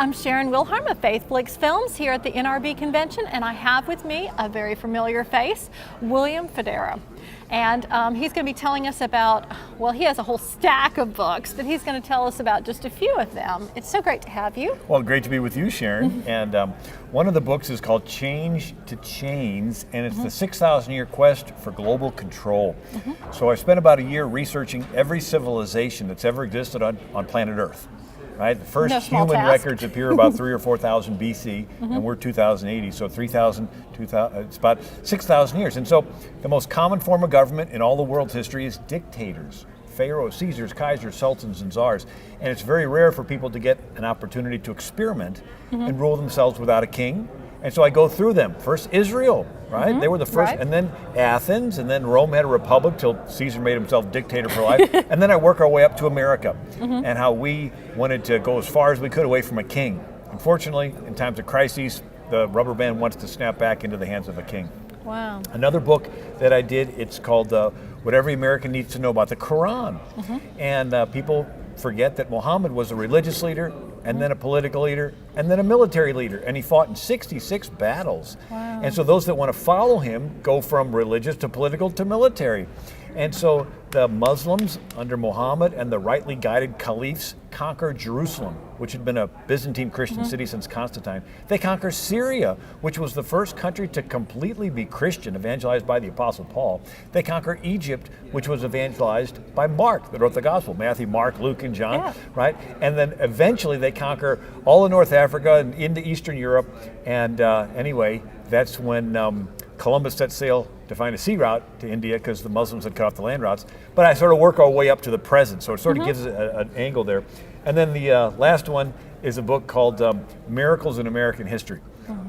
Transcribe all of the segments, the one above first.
I'm Sharon Wilharm of Faithflix Films here at the NRB convention, and I have with me a very familiar face, William Federer. And he's going to be telling us about, well, he has a whole stack of books, but he's going to tell us about just a few of them. It's so great to have you. Well, great to be with you, Sharon. And one of the books is called Change to Chains, and it's the 6,000-year quest for global control. So I spent about a year researching every civilization that's ever existed on planet Earth. Right? The first human records appear about 3,000 or 4,000 BC, and we're 2080, so 3,000, 2,000, it's about 6,000 years. And so the most common form of government in all the world's history is dictators. Pharaohs, Caesars, Kaisers, Sultans, and Czars. And it's very rare for people to get an opportunity to experiment and rule themselves without a king. And so I go through them. First, Israel, right? They were the first, and then Athens, and then Rome had a republic till Caesar made himself dictator for life. And then I work our way up to America and how we wanted to go as far as we could away from a king. Unfortunately, in times of crises, the rubber band wants to snap back into the hands of a king. Wow. Another book that I did, it's called What Every American Needs to Know About the Quran. And people forget that Muhammad was a religious leader, and then a political leader, and then a military leader. And he fought in 66 battles. Wow. And so those that want to follow him go from religious to political to military. And so the Muslims under Muhammad and the rightly guided caliphs conquer Jerusalem, which had been a Byzantine Christian city since Constantine. They conquer Syria, which was the first country to completely be Christian, evangelized by the Apostle Paul. They conquer Egypt, which was evangelized by Mark, that wrote the Gospel, Matthew, Mark, Luke, and John, right? And then eventually they conquer all of North Africa and into Eastern Europe. And anyway, that's when Columbus set sail to find a sea route to India because the Muslims had cut off the land routes. But I sort of work our way up to the present, so it sort of gives an angle there. And then the last one is a book called Miracles in American History.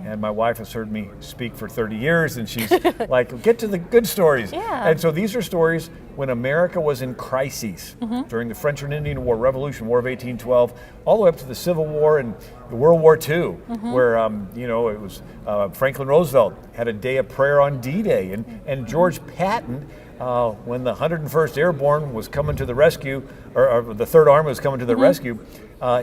And my wife has heard me speak for 30 years, and she's like, get to the good stories. And so these are stories when America was in crises during the French and Indian War, Revolution, War of 1812, all the way up to the Civil War and World War II, where it was Franklin Roosevelt had a day of prayer on D-Day, and George Patton, when the 101st Airborne was coming to the rescue, or the Third Army was coming to the rescue,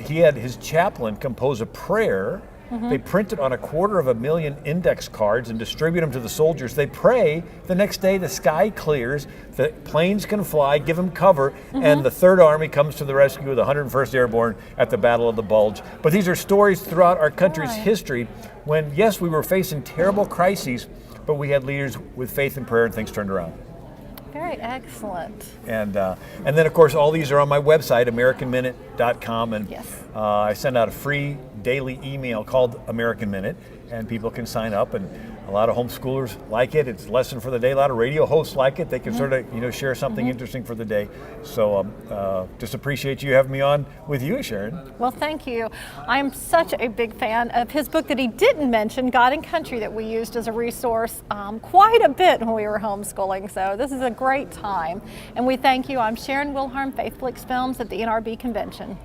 he had his chaplain compose a prayer. They print it on 250,000 index cards and distribute them to the soldiers. They pray. The next day, the sky clears, the planes can fly, give them cover, and the Third Army comes to the rescue of the 101st Airborne at the Battle of the Bulge. But these are stories throughout our country's history when, yes, we were facing terrible crises, but we had leaders with faith and prayer and things turned around. Very excellent. And then, of course, all these are on my website, AmericanMinute.com, and I send out a free daily email called American Minute, and people can sign up, and a lot of homeschoolers like it. It's a lesson for the day. A lot of radio hosts like it. They can sort of, share something interesting for the day. So just appreciate you having me on with you, Sharon. Well, thank you. I'm such a big fan of his book that he didn't mention, God and Country, that we used as a resource quite a bit when we were homeschooling. So this is a great time. And we thank you. I'm Sharon Wilharm, Faithflix Films at the NRB convention.